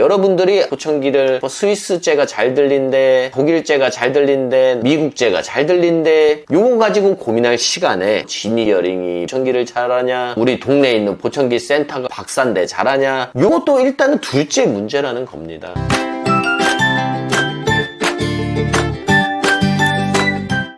여러분들이 보청기를 스위스제가 잘 들린대, 독일제가 잘 들린대, 미국제가 잘 들린대, 요거 가지고 고민할 시간에 지니 이어링이 보청기를 잘하냐, 우리 동네에 있는 보청기 센터가 박사인데 잘하냐, 요것도 일단은 둘째 문제라는 겁니다.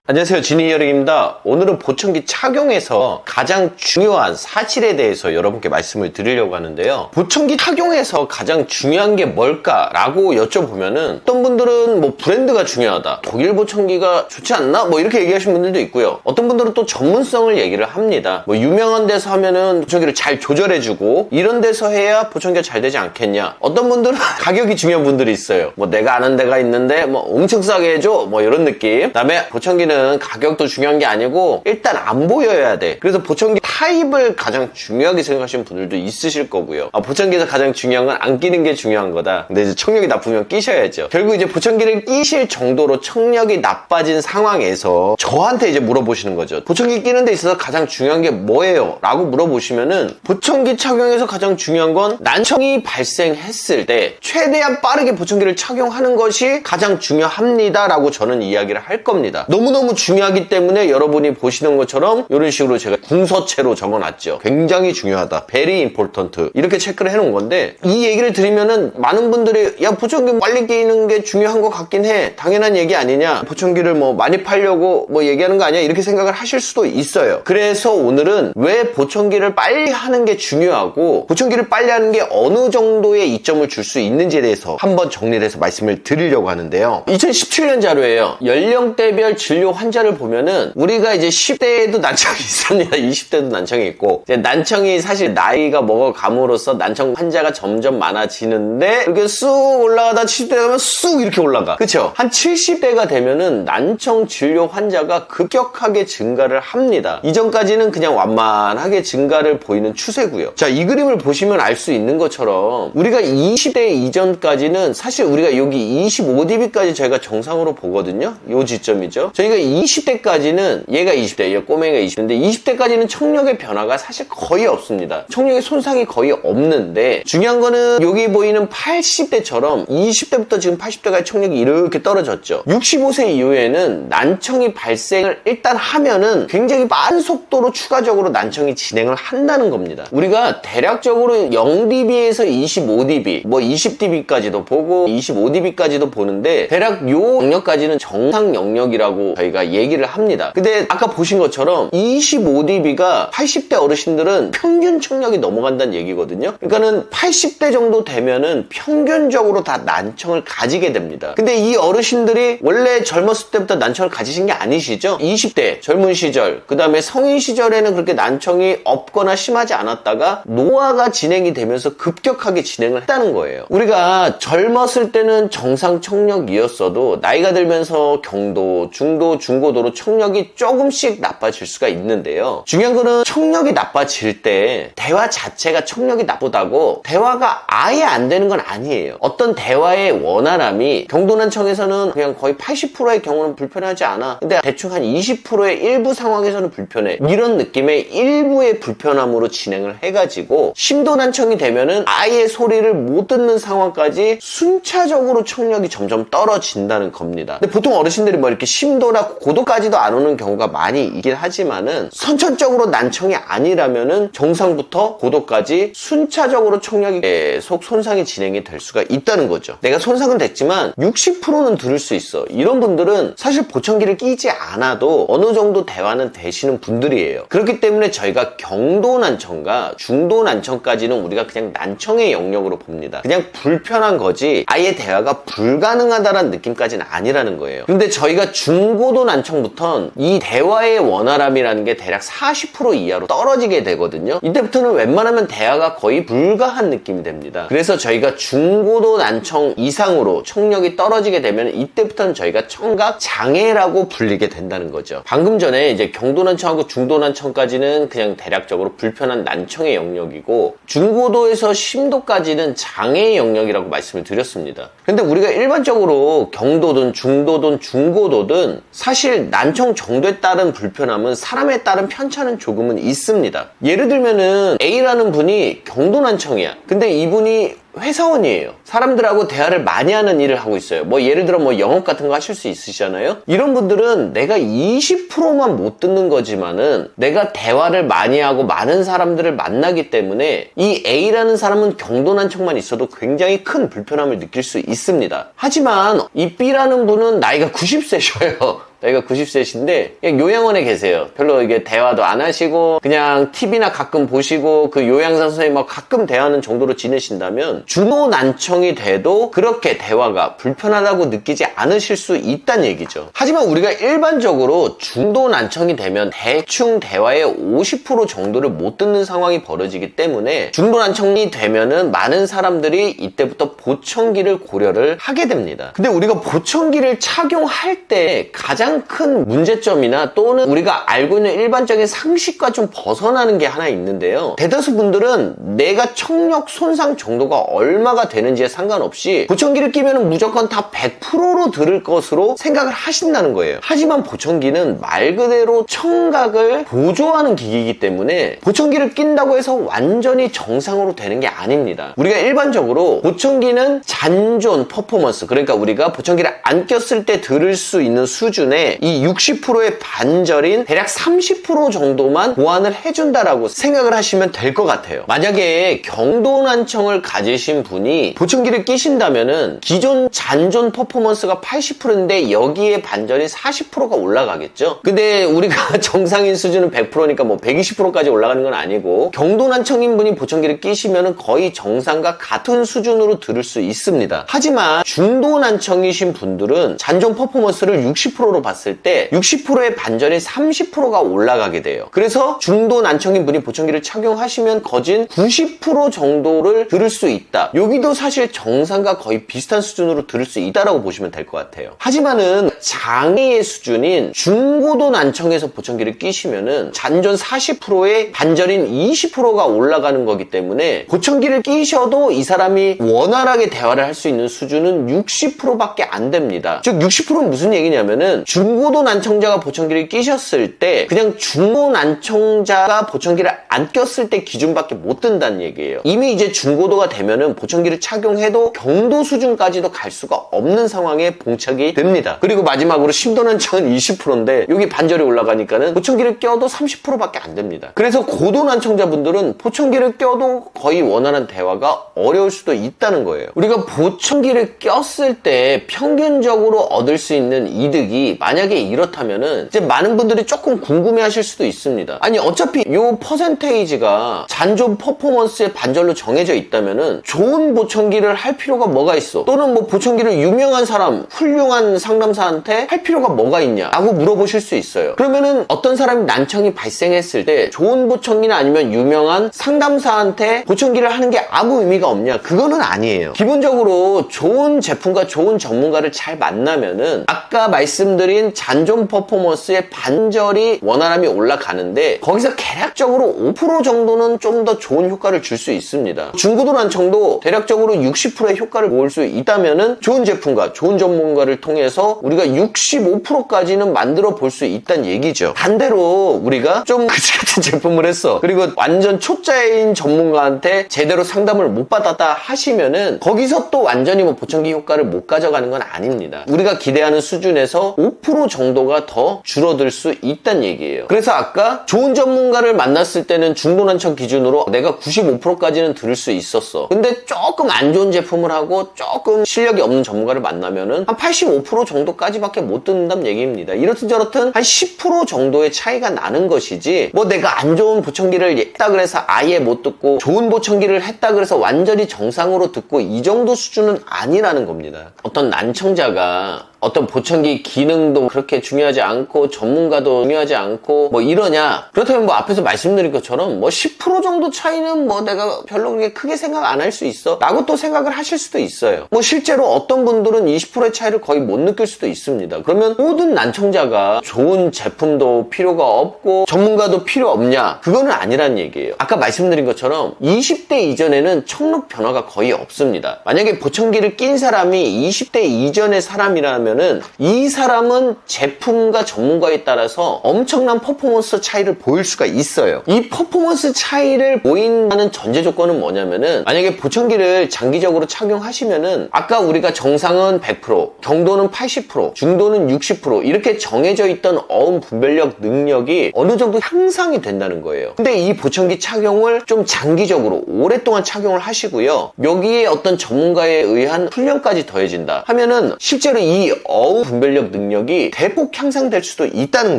안녕하세요, 지니 이어링입니다. 오늘은 보청기 착용에서 가장 중요한 사실에 대해서 여러분께 말씀을 드리려고 하는데요. 보청기 착용에서 가장 중요한 게 뭘까라고 여쭤보면은 어떤 분들은 뭐 브랜드가 중요하다, 독일 보청기가 좋지 않나? 뭐 이렇게 얘기하시는 분들도 있고요. 어떤 분들은 또 전문성을 얘기를 합니다. 뭐 유명한 데서 하면은 보청기를 잘 조절해주고 이런 데서 해야 보청기가 잘 되지 않겠냐. 어떤 분들은 가격이 중요한 분들이 있어요. 뭐 내가 아는 데가 있는데 뭐 엄청 싸게 해줘, 뭐 이런 느낌. 그다음에 보청기는 가격도 중요한 게 아니고 일단 안 보여야 돼. 그래서 보청기 타입을 가장 중요하게 생각하시는 분들도 있으실 거고요. 보청기에서 가장 중요한 건 안 끼는 게 중요한 거다. 근데 이제 청력이 나쁘면 끼셔야죠. 결국 이제 보청기를 끼실 정도로 청력이 나빠진 상황에서 저한테 이제 물어보시는 거죠. 보청기 끼는 데 있어서 가장 중요한 게 뭐예요? 라고 물어보시면은 보청기 착용에서 가장 중요한 건 난청이 발생했을 때 최대한 빠르게 보청기를 착용하는 것이 가장 중요합니다 라고 저는 이야기를 할 겁니다. 너무너무 중요하기 때문에 여러분이 보시는 것처럼 이런 식으로 제가 궁서체로 적어놨죠. 굉장히 중요하다, very important, 이렇게 체크를 해놓은 건데, 이 얘기를 드리면은 많은 분들이 야 보청기 빨리 끼는 게 중요한 것 같긴 해, 당연한 얘기 아니냐, 보청기를 뭐 많이 팔려고 뭐 얘기하는 거 아니야, 이렇게 생각을 하실 수도 있어요. 그래서 오늘은 왜 보청기를 빨리 하는 게 중요하고 보청기를 빨리 하는 게 어느 정도의 이점을 줄 수 있는지에 대해서 한번 정리를 해서 말씀을 드리려고 하는데요. 2017년 자료예요. 연령대별 진료 환자를 보면은 우리가 이제 10대에도 난청이 있습니다. 20대도 난청이 있고, 이제 난청이 사실 나이가 먹어감으로써 난청 환자가 점점 많아지는데 이렇게 쑥 올라가다 70대 가면 쑥 이렇게 올라가. 그쵸? 한 70대가 되면은 난청 진료 환자가 급격하게 증가를 합니다. 이전까지는 그냥 완만하게 증가를 보이는 추세고요. 자, 이 그림을 보시면 알 수 있는 것처럼 우리가 20대 이전까지는 사실 우리가 여기 25dB까지 저희가 정상으로 보거든요. 요 지점이죠. 저희가 20대까지는 얘가 20대, 얘 꼬맹이가 20대인데 20대까지는 청력의 변화가 사실 거의 없습니다. 청력의 손상이 거의 없는데, 중요한 거는 여기 보이는 80대처럼 20대부터 지금 80대까지 청력이 이렇게 떨어졌죠. 65세 이후에는 난청이 발생을 일단 하면은 굉장히 빠른 속도로 추가적으로 난청이 진행을 한다는 겁니다. 우리가 대략적으로 0dB에서 25dB, 뭐 20dB까지도 보고 25dB까지도 보는데 대략 요 영역까지는 정상 영역이라고 저희가 얘기를 합니다. 근데 아까 보신 것처럼 25dB가 80대 어르신들은 평균 청력이 넘어간다는 얘기거든요. 그러니까는 80대 정도 되면은 평균적으로 다 난청을 가지게 됩니다. 근데 이 어르신들이 원래 젊었을 때부터 난청을 가지신 게 아니시죠? 20대 젊은 시절, 그 다음에 성인 시절에는 그렇게 난청이 없거나 심하지 않았다가 노화가 진행이 되면서 급격하게 진행을 했다는 거예요. 우리가 젊었을 때는 정상 청력이었어도 나이가 들면서 경도, 중도, 중고도로 청력이 조금씩 나빠질 수가 있는데요. 중요한 거는 청력이 나빠질 때 대화 자체가 청력이 나쁘다고 대화가 아예 안 되는 건 아니에요. 어떤 대화의 원활함이 경도난청에서는 그냥 거의 80%의 경우는 불편하지 않아, 근데 대충 한 20%의 일부 상황에서는 불편해, 이런 느낌의 일부의 불편함으로 진행을 해가지고 심도난청이 되면은 아예 소리를 못 듣는 상황까지 순차적으로 청력이 점점 떨어진다는 겁니다. 근데 보통 어르신들이 뭐 이렇게 심도나 고도까지도 안 오는 경우가 많이 있긴 하지만은 선천적으로 난청이 아니라면은 정상부터 고도까지 순차적으로 청력이 계속 손상이 진행이 될 수가 있다는 거죠. 내가 손상은 됐지만 60%는 들을 수 있어, 이런 분들은 사실 보청기를 끼지 않아도 어느 정도 대화는 되시는 분들이에요. 그렇기 때문에 저희가 경도난청과 중도난청까지는 우리가 그냥 난청의 영역으로 봅니다. 그냥 불편한 거지 아예 대화가 불가능하다라는 느낌까지는 아니라는 거예요. 근데 저희가 중고도 난청부터는 이 대화의 원활함이라는 게 대략 40% 이하로 떨어지게 되거든요. 이때부터는 웬만하면 대화가 거의 불가한 느낌이 됩니다. 그래서 저희가 중고도 난청 이상으로 청력이 떨어지게 되면 이때부터는 저희가 청각 장애라고 불리게 된다는 거죠. 방금 전에 이제 경도 난청하고 중도 난청까지는 그냥 대략적으로 불편한 난청의 영역이고, 중고도에서 심도까지는 장애의 영역이라고 말씀을 드렸습니다. 근데 우리가 일반적으로 경도든 중도든 중고도든 사실 난청 정도에 따른 불편함은 사람에 따른 편차는 조금은 있습니다. 예를 들면은 A라는 분이 경도 난청이야. 근데 이분이 회사원이에요. 사람들하고 대화를 많이 하는 일을 하고 있어요. 뭐 예를 들어 뭐 영업 같은 거 하실 수 있으시잖아요. 이런 분들은 내가 20%만 못 듣는 거지만은 내가 대화를 많이 하고 많은 사람들을 만나기 때문에 이 A라는 사람은 경도난청만 있어도 굉장히 큰 불편함을 느낄 수 있습니다. 하지만 이 B라는 분은 나이가 90세셔요. 나이가 90세신데 그냥 요양원에 계세요. 별로 이게 대화도 안 하시고 그냥 TV나 가끔 보시고 그 요양사 선생님하고 가끔 대화하는 정도로 지내신다면 중도난청이 돼도 그렇게 대화가 불편하다고 느끼지 않으실 수 있다는 얘기죠. 하지만 우리가 일반적으로 중도난청이 되면 대충 대화의 50% 정도를 못 듣는 상황이 벌어지기 때문에 중도난청이 되면은 많은 사람들이 이때부터 보청기를 고려를 하게 됩니다. 근데 우리가 보청기를 착용할 때 가장 큰 문제점이나 또는 우리가 알고 있는 일반적인 상식과 좀 벗어나는 게 하나 있는데요. 대다수 분들은 내가 청력 손상 정도가 얼마가 되는지에 상관없이 보청기를 끼면 무조건 다 100%로 들을 것으로 생각을 하신다는 거예요. 하지만 보청기는 말 그대로 청각을 보조하는 기기이기 때문에 보청기를 낀다고 해서 완전히 정상으로 되는 게 아닙니다. 우리가 일반적으로 보청기는 잔존 퍼포먼스, 그러니까 우리가 보청기를 안 꼈을 때 들을 수 있는 수준의 이 60%의 반절인 대략 30% 정도만 보완을 해준다라고 생각을 하시면 될 것 같아요. 만약에 경도난청을 가지신 분이 보청기를 끼신다면은 기존 잔존 퍼포먼스가 80%인데 여기에 반절인 40%가 올라가겠죠. 근데 우리가 정상인 수준은 100%니까 뭐 120%까지 올라가는 건 아니고 경도난청인 분이 보청기를 끼시면은 거의 정상과 같은 수준으로 들을 수 있습니다. 하지만 중도난청이신 분들은 잔존 퍼포먼스를 60%로 봤을 때 60%의 반전이 30%가 올라가게 돼요. 그래서 중도 난청인 분이 보청기를 착용하시면 거진 90% 정도를 들을 수 있다. 여기도 사실 정상과 거의 비슷한 수준으로 들을 수 있다라고 보시면 될 것 같아요. 하지만은 장애의 수준인 중고도 난청에서 보청기를 끼시면은 잔존 40%의 반절인 20%가 올라가는 거기 때문에 보청기를 끼셔도 이 사람이 원활하게 대화를 할 수 있는 수준은 60%밖에 안 됩니다. 즉 60%는 무슨 얘기냐면은 중고도 난청자가 보청기를 끼셨을 때 그냥 중고 난청자가 보청기를 안 꼈을 때 기준밖에 못 든다는 얘기예요. 이미 이제 중고도가 되면은 보청기를 착용해도 경도 수준까지도 갈 수가 없는 상황에 봉착이 됩니다. 그리고 마지막으로 심도 난청은 20%인데 여기 반절이 올라가니까는 보청기를 껴도 30%밖에 안 됩니다. 그래서 고도 난청자분들은 보청기를 껴도 거의 원활한 대화가 어려울 수도 있다는 거예요. 우리가 보청기를 꼈을 때 평균적으로 얻을 수 있는 이득이 만약에 이렇다면은 이제 많은 분들이 조금 궁금해 하실 수도 있습니다. 아니 어차피 요 퍼센테이지가 잔존 퍼포먼스의 반절로 정해져 있다면은 좋은 보청기를 할 필요가 뭐가 있어? 또는 뭐 보청기를 유명한 사람, 훌륭한 상담사한테 할 필요가 뭐가 있냐? 라고 물어보실 수 있어요. 그러면은 어떤 사람이 난청이 발생했을 때 좋은 보청기나 아니면 유명한 상담사한테 보청기를 하는 게 아무 의미가 없냐? 그거는 아니에요. 기본적으로 좋은 제품과 좋은 전문가를 잘 만나면은 아까 말씀드린 잔존 퍼포먼스의 반절이 원활함이 올라가는데 거기서 대략적으로 5% 정도는 좀 더 좋은 효과를 줄 수 있습니다. 중고도 난청도 대략적으로 60%의 효과를 모을 수 있다면은 좋은 제품과 좋은 전문가를 통해서 우리가 65%까지는 만들어 볼 수 있다는 얘기죠. 반대로 우리가 좀 그지 같은 제품을 했어. 그리고 완전 초짜인 전문가한테 제대로 상담을 못 받았다 하시면은 거기서 또 완전히 뭐 보청기 효과를 못 가져가는 건 아닙니다. 우리가 기대하는 수준에서 5% 정도가 더 줄어들 수 있다는 얘기예요. 그래서 아까 좋은 전문가를 만났을 때는 중도난청 기준으로 내가 95%까지는 들을 수 있었어. 근데 조금 안 좋은 제품을 하고 조금 실력이 없는 전문가를 만나면은 한 85% 정도까지밖에 못 듣는다는 얘기입니다. 이렇든 저렇든 한 10% 정도의 차이가 나는 것이지 뭐 내가 안 좋은 보청기를 했다 그래서 아예 못 듣고 좋은 보청기를 했다 그래서 완전히 정상으로 듣고 이 정도 수준은 아니라는 겁니다. 어떤 난청자가 어떤 보청기 기능도 그렇게 중요하지 않고 전문가도 중요하지 않고 뭐 이러냐? 그렇다면 뭐 앞에서 말씀드린 것처럼 뭐 10% 정도 차이는 뭐 내가 별로 그렇게 크게 생각 안 할 수 있어 라고 또 생각을 하실 수도 있어요. 뭐 실제로 어떤 분들은 20%의 차이를 거의 못 느낄 수도 있습니다. 그러면 모든 난청자가 좋은 제품도 필요가 없고 전문가도 필요 없냐? 그거는 아니란 얘기예요. 아까 말씀드린 것처럼 20대 이전에는 청력 변화가 거의 없습니다. 만약에 보청기를 낀 사람이 20대 이전의 사람이라면 보면은 이 사람은 제품과 전문가에 따라서 엄청난 퍼포먼스 차이를 보일 수가 있어요. 이 퍼포먼스 차이를 보인다는 전제 조건은 뭐냐면은 만약에 보청기를 장기적으로 착용하시면은 아까 우리가 정상은 100%, 경도는 80%, 중도는 60% 이렇게 정해져 있던 어음 분별력 능력이 어느 정도 향상이 된다는 거예요. 근데 이 보청기 착용을 좀 장기적으로 오랫동안 착용을 하시고요. 여기에 어떤 전문가에 의한 훈련까지 더해진다 하면은 실제로 이 어음 분별력 능력이 대폭 향상될 수도 있다는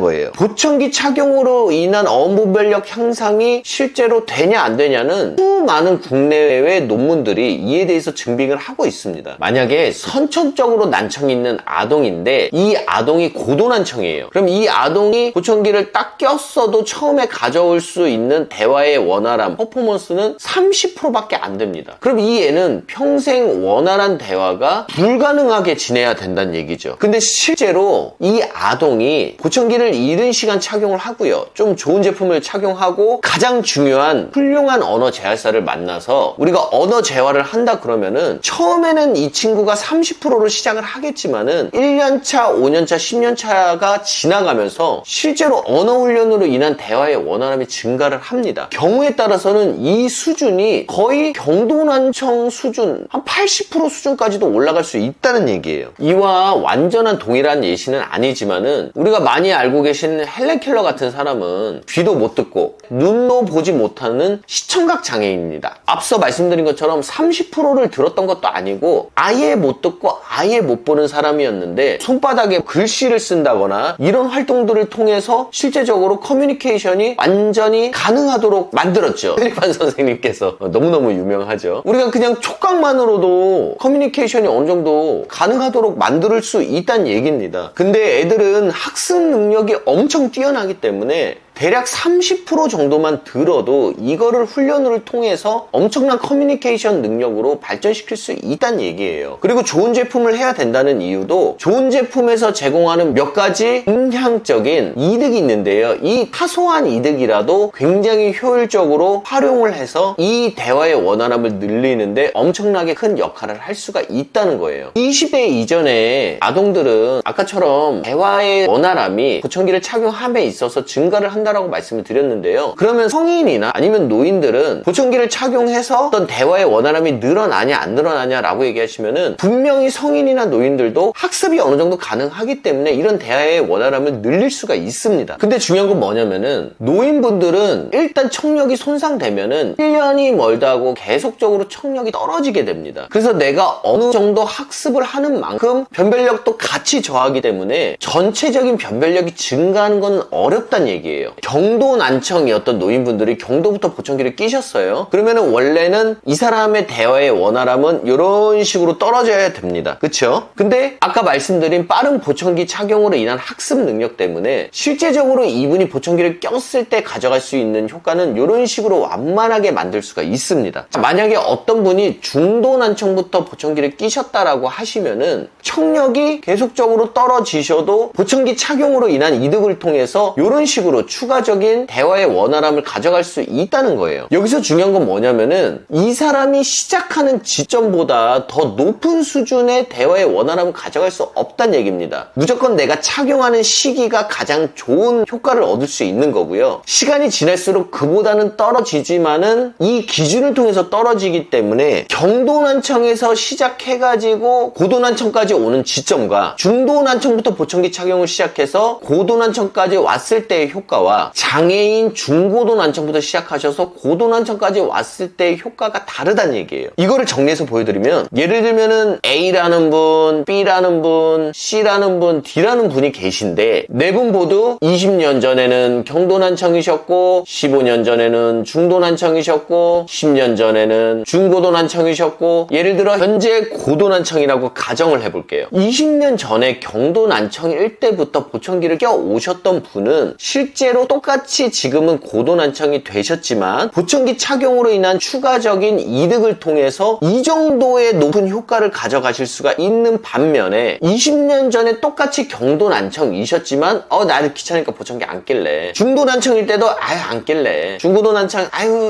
거예요. 보청기 착용으로 인한 어음 분별력 향상이 실제로 되냐 안 되냐는 수많은 국내외 논문들이 이에 대해서 증빙을 하고 있습니다. 만약에 선천적으로 난청이 있는 아동인데 이 아동이 고도난청이에요. 그럼 이 아동이 보청기를 딱 꼈어도 처음에 가져올 수 있는 대화의 원활함, 퍼포먼스는 30%밖에 안 됩니다. 그럼 이 애는 평생 원활한 대화가 불가능하게 지내야 된다는 얘기죠. 근데 실제로 이 아동이 보청기를 이른 시간 착용을 하고요. 좀 좋은 제품을 착용하고 가장 중요한 훌륭한 언어 재활사를 만나서 우리가 언어 재활을 한다 그러면은 처음에는 이 친구가 30%로 시작을 하겠지만은 1년차, 5년차, 10년차가 지나가면서 실제로 언어 훈련으로 인한 대화의 원활함이 증가를 합니다. 경우에 따라서는 이 수준이 거의 경도난청 수준, 한 80% 수준까지도 올라갈 수 있다는 얘기예요. 이와 완전한 동일한 예시는 아니지만은 우리가 많이 알고 계신 헬렌 켈러 같은 사람은 귀도 못 듣고 눈도 보지 못하는 시청각 장애인입니다. 앞서 말씀드린 것처럼 30%를 들었던 것도 아니고 아예 못 듣고 아예 못 보는 사람이었는데 손바닥에 글씨를 쓴다거나 이런 활동들을 통해서 실제적으로 커뮤니케이션이 완전히 가능하도록 만들었죠. 트리판 선생님께서 너무너무 유명하죠. 우리가 그냥 촉각만으로도 커뮤니케이션이 어느 정도 가능하도록 만들 수 있다는 얘기입니다. 근데 애들은 학습 능력이 엄청 뛰어나기 때문에 대략 30% 정도만 들어도 이거를 훈련을 통해서 엄청난 커뮤니케이션 능력으로 발전시킬 수 있다는 얘기예요. 그리고 좋은 제품을 해야 된다는 이유도 좋은 제품에서 제공하는 몇 가지 음향적인 이득이 있는데요. 이 사소한 이득이라도 굉장히 효율적으로 활용을 해서 이 대화의 원활함을 늘리는데 엄청나게 큰 역할을 할 수가 있다는 거예요. 20대 이전에 아동들은 아까처럼 대화의 원활함이 보청기를 착용함에 있어서 증가를 한다라고 말씀을 드렸는데요. 그러면 성인이나 아니면 노인들은 보청기를 착용해서 어떤 대화의 원활함이 늘어나냐 안 늘어나냐라고 얘기하시면은 분명히 성인이나 노인들도 학습이 어느 정도 가능하기 때문에 이런 대화의 원활함을 늘릴 수가 있습니다. 근데 중요한 건 뭐냐면은 노인분들은 일단 청력이 손상되면은 1년이 멀다 하고 계속적으로 청력이 떨어지게 됩니다. 그래서 내가 어느 정도 학습을 하는 만큼 변별력도 같이 저하기 때문에 전체적인 변별력이 증가하는 건 어렵다는 얘기예요. 경도 난청이었던 노인분들이 경도부터 보청기를 끼셨어요. 그러면은 원래는 이 사람의 대화의 원활함은 이런 식으로 떨어져야 됩니다. 그쵸? 근데 아까 말씀드린 빠른 보청기 착용으로 인한 학습 능력 때문에 실제적으로 이분이 보청기를 꼈을 때 가져갈 수 있는 효과는 이런 식으로 완만하게 만들 수가 있습니다. 만약에 어떤 분이 중도 난청부터 보청기를 끼셨다라고 하시면은 청력이 계속적으로 떨어지셔도 보청기 착용으로 인한 이득을 통해서 이런 식으로 추가적인 대화의 원활함을 가져갈 수 있다는 거예요. 여기서 중요한 건 뭐냐면은 이 사람이 시작하는 지점보다 더 높은 수준의 대화의 원활함을 가져갈 수 없다는 얘기입니다. 무조건 내가 착용하는 시기가 가장 좋은 효과를 얻을 수 있는 거고요. 시간이 지날수록 그보다는 떨어지지만은 이 기준을 통해서 떨어지기 때문에 경도난청에서 시작해가지고 고도난청까지 오는 지점과 중도난청부터 보청기 착용을 시작해서 고도난청까지 왔을 때의 효과와 장애인 중고도난청부터 시작하셔서 고도난청까지 왔을 때의 효과가 다르다는 얘기예요. 이거를 정리해서 보여드리면 예를 들면은 A라는 분, B라는 분, C라는 분, D라는 분이 계신데 네 분 모두 20년 전에는 경도난청이셨고 15년 전에는 중도난청이셨고 10년 전에는 중고도난청이셨고 예를 들어 현재 고도난청이라고 가정을 해볼게요. 20년 전에 경도난청일 때부터 보청기를 껴 오셨던 분은 실제로 실제로 똑같이 지금은 고도난청이 되셨지만 보청기 착용으로 인한 추가적인 이득을 통해서 이 정도의 높은 효과를 가져가실 수가 있는 반면에 20년 전에 똑같이 경도난청이셨지만 나는 귀찮으니까 보청기 안 낄래. 중도난청일 때도 안 낄래. 중고도난청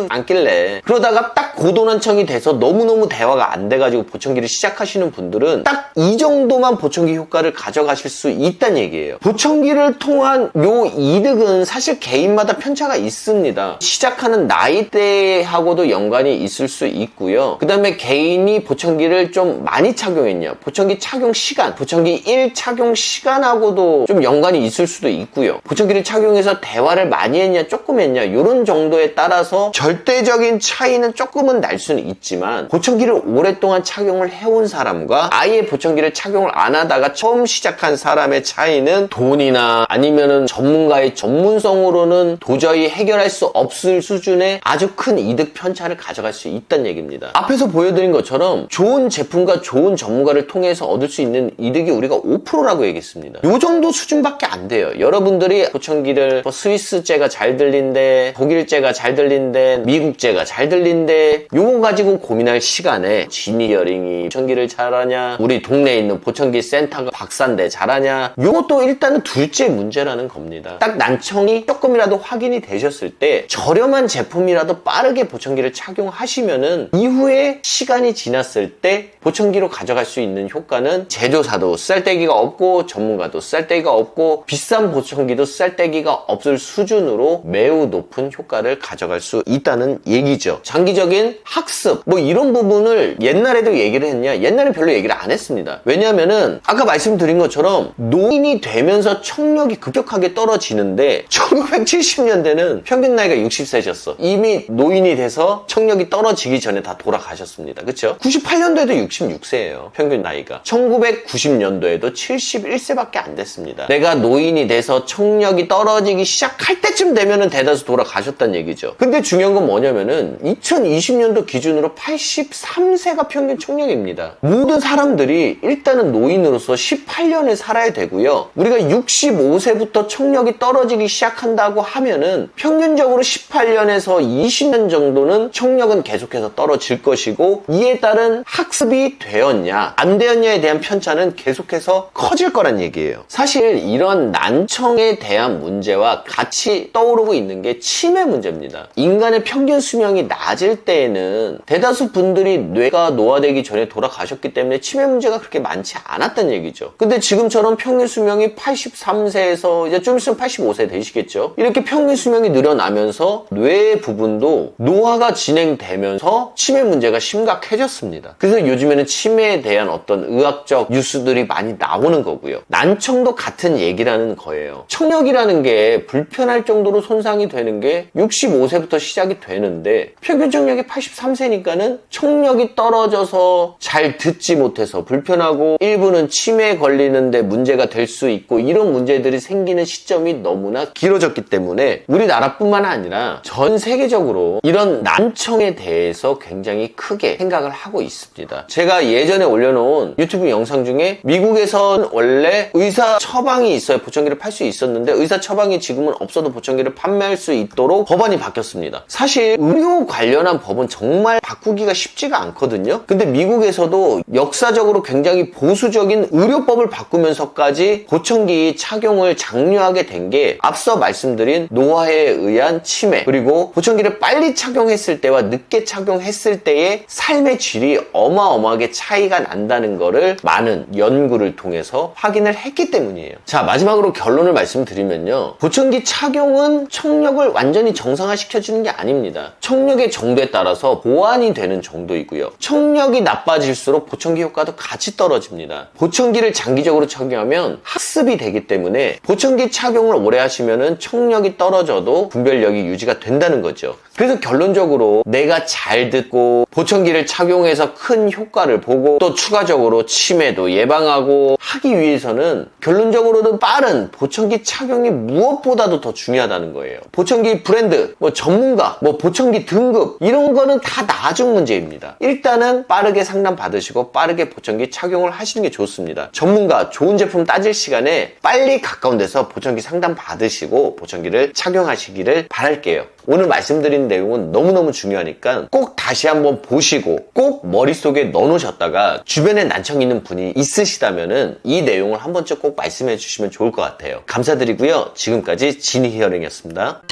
안 낄래. 그러다가 딱 고도난청이 돼서 너무너무 대화가 안 돼가지고 보청기를 시작하시는 분들은 딱 이 정도만 보청기 효과를 가져가실 수 있다는 얘기예요. 보청기를 통한 요 이득은 사실 개인마다 편차가 있습니다. 시작하는 나이대하고도 연관이 있을 수 있고요. 그 다음에 개인이 보청기를 좀 많이 착용했냐, 보청기 착용 시간, 보청기 1 착용 시간하고도 좀 연관이 있을 수도 있고요. 보청기를 착용해서 대화를 많이 했냐 조금 했냐 이런 정도에 따라서 절대적인 차이는 조금은 날 수는 있지만, 보청기를 오랫동안 착용을 해온 사람과 아예 보청기를 착용을 안 하다가 처음 시작한 사람의 차이는 돈이나 아니면은 전문가의 전문성으로는 도저히 해결할 수 없을 수준의 아주 큰 이득 편차를 가져갈 수 있다는 얘기입니다. 앞에서 보여드린 것처럼 좋은 제품과 좋은 전문가를 통해서 얻을 수 있는 이득이 우리가 5%라고 얘기했습니다. 이 정도 수준밖에 안 돼요. 여러분들이 보청기를 스위스제가 잘 들린대, 독일제가 잘 들린대, 미국제가 잘 들린대, 요거 가지고 고민할 시간에 지니 이어링이 보청기를 잘하냐, 우리 동네에 있는 보청기 센터가 박사인데 잘하냐, 요것도 일단은 둘째 문제라는 겁니다. 딱 난청이 조금이라도 확인이 되셨을 때 저렴한 제품이라도 빠르게 보청기를 착용하시면은 이후에 시간이 지났을 때 보청기로 가져갈 수 있는 효과는 제조사도 쌀데기가 없고 전문가도 쌀데기가 없고 비싼 보청기도 쌀데기가 없을 수준으로 매우 높은 효과를 가져갈 수 있다는 얘기죠. 장기적인 학습 이런 부분을 옛날에도 얘기를 했냐? 옛날에 별로 얘기를 안 했습니다. 왜냐하면은 아까 말씀드린 것처럼 노인이 되면서 청력이 급격하게 떨어지는데 1970년대는 평균 나이가 60세셨어. 이미 노인이 돼서 청력이 떨어지기 전에 다 돌아가셨습니다. 그쵸? 98년도에도 66세예요. 평균 나이가. 1990년도에도 71세밖에 안 됐습니다. 내가 노인이 돼서 청력이 떨어지기 시작할 때쯤 되면은 대다수 돌아가셨다는 얘기죠. 근데 중요한 건 뭐냐면은 2020년도 기준으로 83세가 평균 청력입니다. 모든 사람들이 일단은 노인으로서 18년을 살아야 되고요. 우리가 65세부터 청력이 떨어지기 시작한다고 하면은 평균적으로 18년에서 20년 정도는 청력은 계속해서 떨어질 것이고, 이에 따른 학습이 되었냐 안 되었냐에 대한 편차는 계속해서 커질 거란 얘기예요. 사실 이런 난청에 대한 문제와 같이 떠오르고 있는 게 치매 문제입니다. 인간의 평균 수명이 낮을 때에는 대다수 분들이 뇌가 노화되기 전에 돌아가셨기 때문에 치매 문제가 그렇게 많지 않았다는 얘기죠. 근데 지금처럼 평균 수명이 83세에서 이제 좀 있으면 85세 되시겠죠. 이렇게 평균 수명이 늘어나면서 뇌 부분도 노화가 진행되면서 치매 문제가 심각해졌습니다. 그래서 요즘에는 치매에 대한 어떤 의학적 뉴스들이 많이 나오는 거고요. 난청도 같은 얘기라는 거예요. 청력이라는 게 불편할 정도로 손상이 되는 게 65세부터 시작이 되는데 평균 청력이 83세니까는 청력이 떨어져서 잘 듣지 못해서 불편하고 일부는 치매에 걸리는데 문제가 될 수 있고, 이런 문제들이 생기는 시점이 너무나 길어졌기 때문에 우리나라뿐만 아니라 전 세계적으로 이런 난청에 대해서 굉장히 크게 생각을 하고 있습니다. 제가 예전에 올려놓은 유튜브 영상 중에 미국에선 원래 의사 처방이 있어야 보청기를 팔 수 있었는데 의사 처방이 지금은 없어도 보청기를 판매할 수 있도록 법안이 바뀌었습니다. 사실 의료 관련한 법은 정말 바꾸기가 쉽지가 않거든요. 근데 미국에서도 역사적으로 굉장히 보수적인 의료법을 바꾸면서까지 보청기 착용을 장려하게 된 게 앞서 말씀드린 노화에 의한 치매, 그리고 보청기를 빨리 착용했을 때와 늦게 착용했을 때의 삶의 질이 어마어마하게 차이가 난다는 거를 많은 연구를 통해서 확인을 했기 때문이에요. 자, 마지막으로 결론을 말씀드리면요, 보청기 착용은 청력을 완전히 정상화시켜주는 게 아닙니다. 청력의 정도에 따라서 보완이 되는 정도이고요. 청력이 나빠질수록 보청기 효과도 같이 떨어집니다. 보청기를 장기적으로 착용하면 학습이 되기 때문에 보청기 착용을 오래 하시면은 청력이 떨어져도 분별력이 유지가 된다는 거죠. 그래서 결론적으로 내가 잘 듣고 보청기를 착용해서 큰 효과를 보고 또 추가적으로 치매도 예방하고 하기 위해서는 결론적으로는 빠른 보청기 착용이 무엇보다도 더 중요하다는 거예요. 보청기 브랜드, 전문가, 보청기 등급 이런 거는 다 나중 문제입니다. 일단은 빠르게 상담 받으시고 빠르게 보청기 착용을 하시는 게 좋습니다. 전문가, 좋은 제품 따질 시간에 빨리 가까운 데서 보청기 상담 받으시고 보청기를 착용하시기를 바랄게요. 오늘 말씀드린 내용은 너무너무 중요하니까 꼭 다시 한번 보시고 꼭 머릿속에 넣어놓으셨다가 주변에 난청 있는 분이 있으시다면은 이 내용을 한 번쯤 꼭 말씀해 주시면 좋을 것 같아요. 감사드리고요. 지금까지 지니 히어링이었습니다.